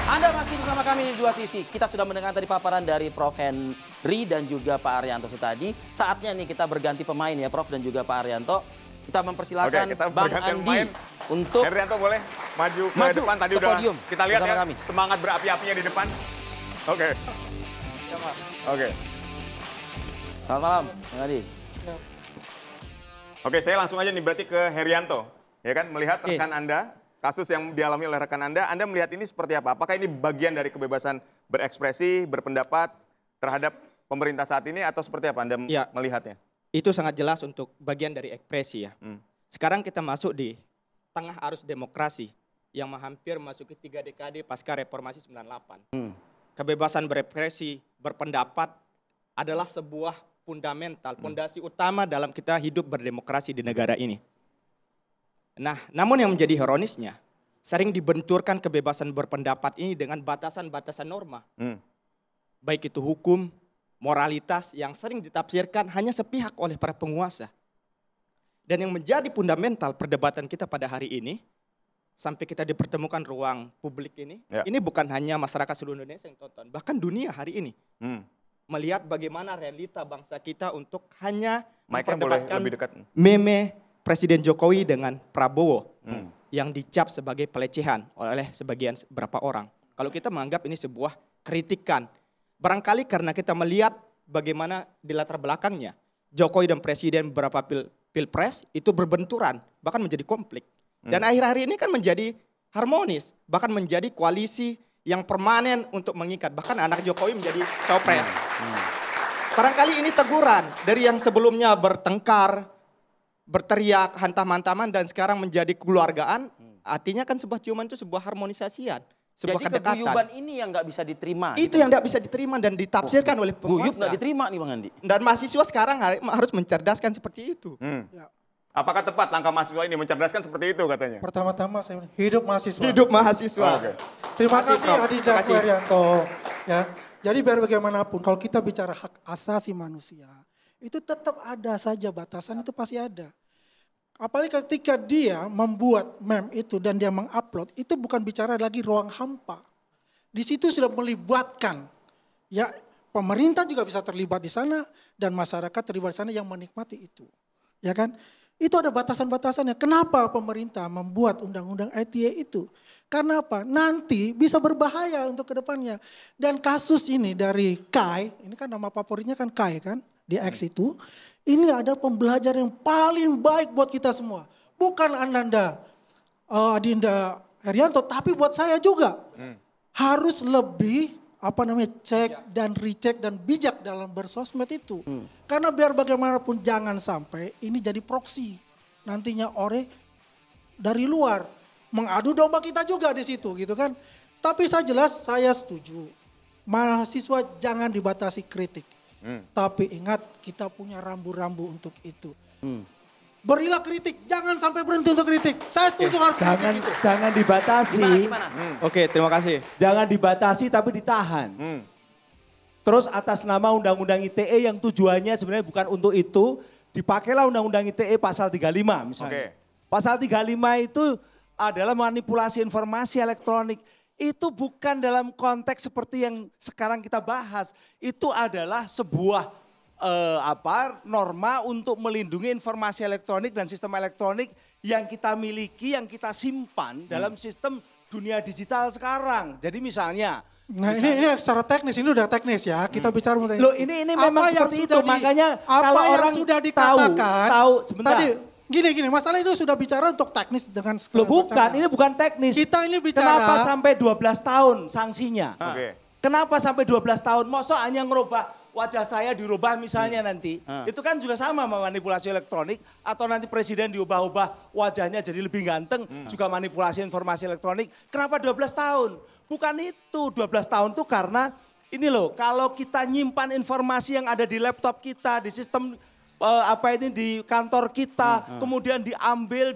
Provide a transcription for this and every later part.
Anda masih bersama kami di Dua Sisi. Kita sudah mendengar tadi paparan dari Prof. Henry dan juga Pak Arianto tadi. Saatnya nih kita berganti pemain ya Prof dan juga Pak Arianto. Kita mempersilahkan Bang Andi untuk Henrianto boleh maju ke depan tadi udah podium kita lihat ya kami. Semangat berapi-apinya di depan. Oke. Oke. Selamat malam, Bang Andi. Oke, saya langsung aja nih berarti ke Herianto. Ya kan, melihat rekan Anda, kasus yang dialami oleh rekan Anda melihat ini seperti apa? Apakah ini bagian dari kebebasan berekspresi, berpendapat terhadap pemerintah saat ini atau seperti apa Anda melihatnya? Itu sangat jelas untuk bagian dari ekspresi ya. Sekarang kita masuk di tengah arus demokrasi yang hampir masuk ke 3 dekade pasca reformasi 98. Kebebasan berekspresi, berpendapat adalah sebuah fundamental, fondasi utama dalam kita hidup berdemokrasi di negara ini. Nah, namun yang menjadi ironisnya, sering dibenturkan kebebasan berpendapat ini dengan batasan-batasan norma. Baik itu hukum, moralitas yang sering ditafsirkan hanya sepihak oleh para penguasa. Dan yang menjadi fundamental perdebatan kita pada hari ini, sampai kita dipertemukan ruang publik ini bukan hanya masyarakat seluruh Indonesia yang tonton, bahkan dunia hari ini. Melihat bagaimana realita bangsa kita untuk hanya memperdebatkan meme Presiden Jokowi dengan Prabowo yang dicap sebagai pelecehan oleh sebagian beberapa orang. Kalau kita menganggap ini sebuah kritikan, barangkali karena kita melihat bagaimana di latar belakangnya Jokowi dan Presiden beberapa pilpres itu berbenturan, bahkan menjadi konflik. Dan akhir-akhir ini kan menjadi harmonis, bahkan menjadi koalisi yang permanen untuk mengikat. Bahkan anak Jokowi menjadi cawapres. Barangkali ini teguran dari yang sebelumnya bertengkar, berteriak, hantam-hantaman dan sekarang menjadi kekeluargaan. Artinya kan sebuah ciuman itu sebuah harmonisasian. Sebuah jadi keguyuban ini yang nggak bisa diterima. Itu yang nggak bisa diterima dan ditafsirkan oleh penguasa. Guyup nggak diterima nih Bang Andi. Dan mahasiswa sekarang harus mencerdaskan seperti itu. Apakah tepat langkah mahasiswa ini mencerdaskan seperti itu katanya? Pertama-tama saya bilang, hidup mahasiswa. Hidup mahasiswa. Terima kasih Adinda Herianto. Ya, jadi biar bagaimanapun kalau kita bicara hak asasi manusia, itu tetap ada saja batasan, itu pasti ada. Apalagi ketika dia membuat meme itu dan dia mengupload, itu bukan bicara lagi ruang hampa. Di situ sudah melibatkan, ya pemerintah juga bisa terlibat di sana dan masyarakat terlibat di sana yang menikmati itu, ya kan? Itu ada batasan-batasannya. Kenapa pemerintah membuat undang-undang ITE itu? Karena apa? Nanti bisa berbahaya untuk kedepannya. Dan kasus ini dari Kai, ini kan nama favoritnya kan Kai kan, di X itu. Ini ada pembelajaran yang paling baik buat kita semua. Bukan Ananda, Adinda Herianto, tapi buat saya juga. Harus lebih cek dan recheck dan bijak dalam bersosmed itu. Karena biar bagaimanapun jangan sampai ini jadi proksi. Nantinya orang dari luar mengadu domba kita juga di situ gitu kan. Tapi saya setuju. Mahasiswa jangan dibatasi kritik. Tapi ingat kita punya rambu-rambu untuk itu. Berilah kritik, jangan sampai berhenti untuk kritik. Saya setuju harus kritik itu. Jangan dibatasi. Gimana? Oke, terima kasih. Jangan dibatasi tapi ditahan. Terus atas nama Undang-Undang ITE yang tujuannya sebenarnya bukan untuk itu, dipakailah Undang-Undang ITE pasal 35 misalnya. Pasal 35 itu adalah manipulasi informasi elektronik. Itu bukan dalam konteks seperti yang sekarang kita bahas. Itu adalah sebuah norma untuk melindungi informasi elektronik dan sistem elektronik yang kita miliki, yang kita simpan dalam sistem dunia digital sekarang. Jadi misalnya. Nah ini secara teknis, ini udah teknis ya. Kita bicara mengenai. Loh ini memang seperti itu. Makanya kalau orang sudah dikatakan. Tahu sebentar. Tadi, Gini, masalah itu sudah bicara untuk teknis dengan segala bukan, ini bukan teknis. Kita ini bicara. Kenapa sampai 12 tahun sanksinya? Kenapa sampai 12 tahun? Masa hanya ngerubah wajah saya dirubah misalnya nanti. Itu kan juga sama memanipulasi elektronik. Atau nanti presiden diubah-ubah wajahnya jadi lebih ganteng. Juga manipulasi informasi elektronik. Kenapa 12 tahun? Bukan itu, 12 tahun itu karena ini loh. Kalau kita nyimpan informasi yang ada di laptop kita, di sistem di kantor kita, kemudian diambil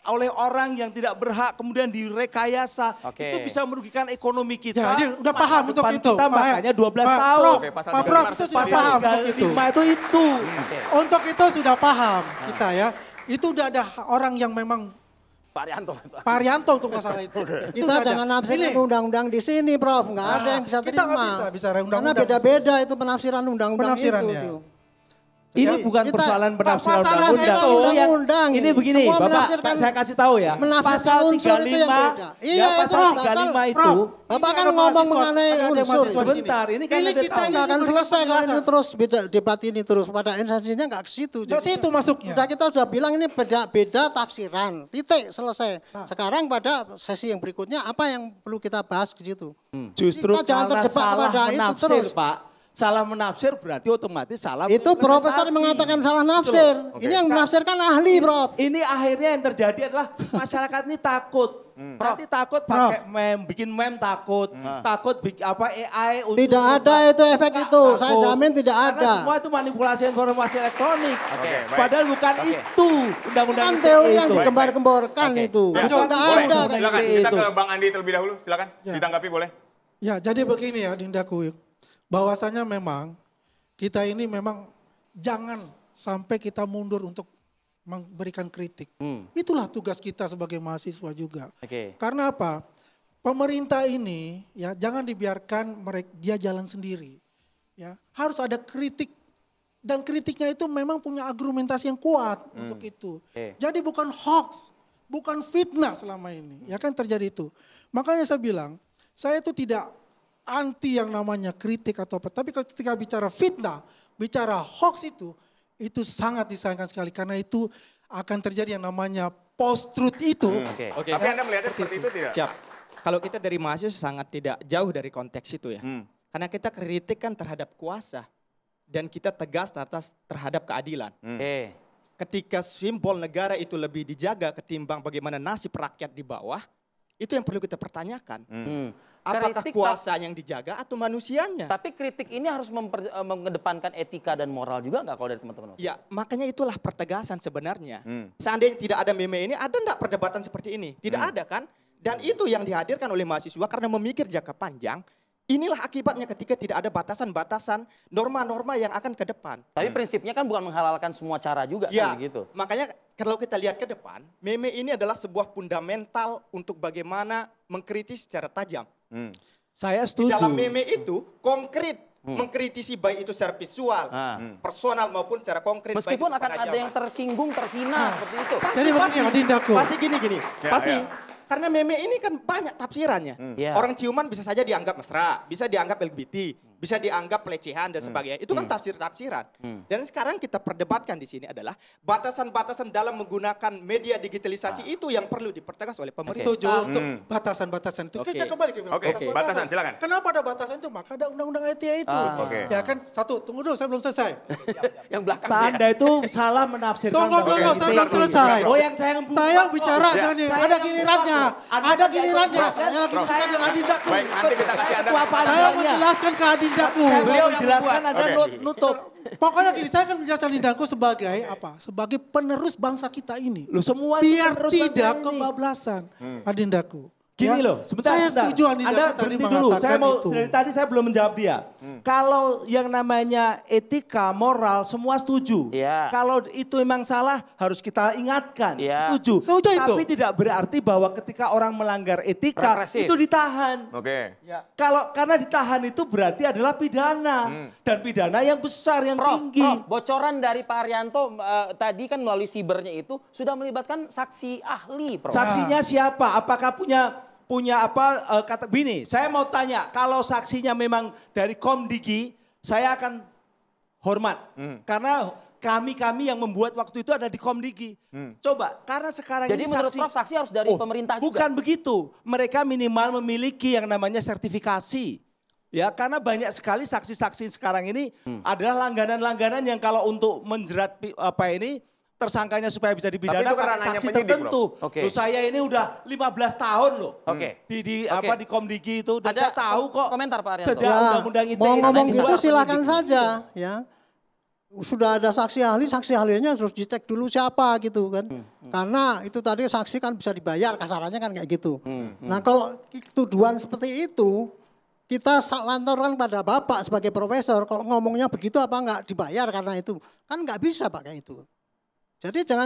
oleh orang yang tidak berhak, kemudian direkayasa, itu bisa merugikan ekonomi kita. Ya, ini udah paham untuk itu. Kita makanya 12 tahun. Pak Prof itu sudah paham untuk itu. Untuk itu sudah paham kita ya. Itu udah ada orang yang memang Pak Arianto untuk masalah itu. Itu Kita jangan nafsirin undang-undang di sini, Prof. Nggak ada yang bisa kita nggak terima. bisa Karena undang-undang. beda-beda itu penafsiran undang-undang itu. Penafsirannya. Tuh. Ini bukan persoalan penafsiran masalah undang-undang. undang-undang Ini begini, semua Bapak, menafsirkan- saya kasih tahu ya. menafsirkan Pasal unsur itu yang 35, beda. ya Iya, pasal itu 35 itu. Prof, Bapak ini kan ada ngomong mahasiswa- mengenai ada yang unsur. mahasiswa di sini. Sebentar, ini kan Pilih ada kita tahu. ini Nggak akan memberikan selesai kalau ini penjelasan. terus debat ini terus. Pada instansinya nggak ke situ. Ke situ masuknya. Kita sudah bilang ini beda tafsiran. Titik, selesai. Sekarang pada sesi yang berikutnya apa yang perlu kita bahas ke situ. Justru Kita jangan karena terjebak salah pada itu menafsir, terus. Pak. Salah menafsir berarti otomatis salah Itu profesor implementasi. mengatakan salah nafsir. Ini yang menafsirkan ahli, Prof. Ini akhirnya yang terjadi adalah masyarakat ini takut. Nanti takut pakai meme, bikin meme takut. Takut bikin apa AI untuk Tidak ada itu efek itu. Saya jamin tidak Karena ada. semua itu manipulasi informasi elektronik. Oke, baik. Padahal bukan itu undang-undang Kan ITE teori yang itu. digembar-gemborkan Oke. itu. Ya, Itu nggak boleh. ada. Silakan, kayak kita gitu. ke Bang Andi terlebih dahulu. Silakan, Ya. ditanggapi boleh. Ya, jadi begini ya Dindaku, bahwasanya memang kita ini memang jangan sampai kita mundur untuk memberikan kritik. Itulah tugas kita sebagai mahasiswa juga. Oke. Karena apa? Pemerintah ini ya jangan dibiarkan dia jalan sendiri. Ya, harus ada kritik dan kritiknya itu memang punya argumentasi yang kuat untuk itu. Oke. Jadi bukan hoax, bukan fitnah selama ini. Ya kan terjadi itu. Makanya saya bilang, saya itu tidak anti yang namanya kritik atau apa. Tapi ketika bicara fitnah, bicara hoax itu sangat disayangkan sekali. Karena itu akan terjadi yang namanya post-truth itu. Oke. Oke. Tapi Anda melihatnya seperti itu tidak? Siap. Kalau kita dari mahasiswa sangat tidak jauh dari konteks itu ya. Karena kita kritik kan terhadap kuasa. Dan kita tegas terhadap keadilan. Oke. Ketika simbol negara itu lebih dijaga ketimbang bagaimana nasib rakyat di bawah, itu yang perlu kita pertanyakan. Apakah Kritik kuasa yang dijaga atau manusianya? Tapi kritik ini harus mengedepankan etika dan moral juga nggak kalau dari teman-teman? Ya, makanya itulah pertegasan sebenarnya. Seandainya tidak ada meme ini, ada enggak perdebatan seperti ini? Tidak ada kan? Dan itu yang dihadirkan oleh mahasiswa karena memikir jangka panjang. Inilah akibatnya ketika tidak ada batasan-batasan norma-norma yang akan ke depan. Tapi prinsipnya kan bukan menghalalkan semua cara juga Ya, kan begitu. makanya kalau kita lihat ke depan, meme ini adalah sebuah fundamental untuk bagaimana mengkritis secara tajam. Saya Di setuju. dalam meme itu konkret mengkritisi baik itu secara visual, personal maupun secara konkret. baik Meskipun itu akan ada penajaman. yang tersinggung, terhina seperti itu. Jadi begini Dindaku. Pasti gini. Ya, Pasti. ya. Karena meme ini kan banyak tafsirannya. Ya. Orang ciuman bisa saja dianggap mesra, bisa dianggap LGBT, bisa dianggap pelecehan dan sebagainya. Itu kan tafsir-tafsiran. Dan sekarang kita perdebatkan di sini adalah batasan-batasan dalam menggunakan media digitalisasi itu yang perlu dipertegas oleh pemerintah. Setuju untuk batasan-batasan itu. Oke. Kita kembali ke Oke, batasan, silakan. Kenapa ada batasan itu? Maka ada undang-undang ITE itu. Oke. Ya kan, satu, tunggu dulu, saya belum selesai. Yang belakang Pak ya. Anda itu salah menafsirkan. Tunggu, undang-undang saya ITE. belum selesai. Oh, yang saya yang Saya buat. bicara Ya. dan Saya ada yang gilirannya. Anda Ada yang gilirannya. buat. Saya lagi bicara dengan Adindaku. Baik, nanti kita kasih Anda. Ketua Saya panselnya. menjelaskan ke Adindaku. Saya Beliau mau yang menjelaskan membuat. Anda Oke. nutup. Pokoknya gini, saya akan menjelaskan Adindaku sebagai apa? Sebagai penerus bangsa kita ini. Lu semua Biar terus tidak bangsa ini. kebablasan, Adindaku. Gini Ya, loh, sebentar. Saya sebentar. setuju Adindaku Anda tadi berhenti dulu. Saya mengatakan mau itu. dari tadi saya belum menjawab dia. Kalau yang namanya etika, moral, semua setuju. Iya. Kalau itu memang salah, harus kita ingatkan. Iya. Setuju. Setuju itu. Tapi tidak berarti bahwa ketika orang melanggar etika Represif. itu ditahan. Oke. Kalau karena ditahan itu berarti adalah pidana dan pidana yang besar, yang tinggi. Prof, bocoran dari Pak Arianto tadi kan melalui sibernya itu sudah melibatkan saksi ahli, Prof. Saksinya siapa? Apakah punya apa kata begini, saya mau tanya, kalau saksinya memang dari Komdigi, saya akan hormat. Karena kami yang membuat waktu itu ada di Komdigi. Coba, karena sekarang Jadi ini menurut saksi, Prof saksi harus dari pemerintah juga? bukan begitu. Mereka minimal memiliki yang namanya sertifikasi. Ya, karena banyak sekali saksi-saksi sekarang ini adalah langganan-langganan yang kalau untuk menjerat tersangkanya supaya bisa dipidana Tapi itu kan pakai ranahnya saksi penyidik, tertentu. Prof. Oke. Loh, saya ini udah 15 tahun loh. Oke. Di Komdigi itu dan Ada saya tahu kok. komentar Pak Arianto? Sejak undang-undang ITE. Mau ngomong Karena gitu bisa silakan saja ya. Sudah ada saksi ahlinya terus dicek dulu siapa gitu kan. Karena itu tadi saksi kan bisa dibayar, kasarannya kan kayak gitu. Nah kalau tuduhan seperti itu, kita lantarkan pada Bapak sebagai profesor, kalau ngomongnya begitu apa enggak dibayar karena itu. Kan enggak bisa Pak kayak itu. Jadi jangan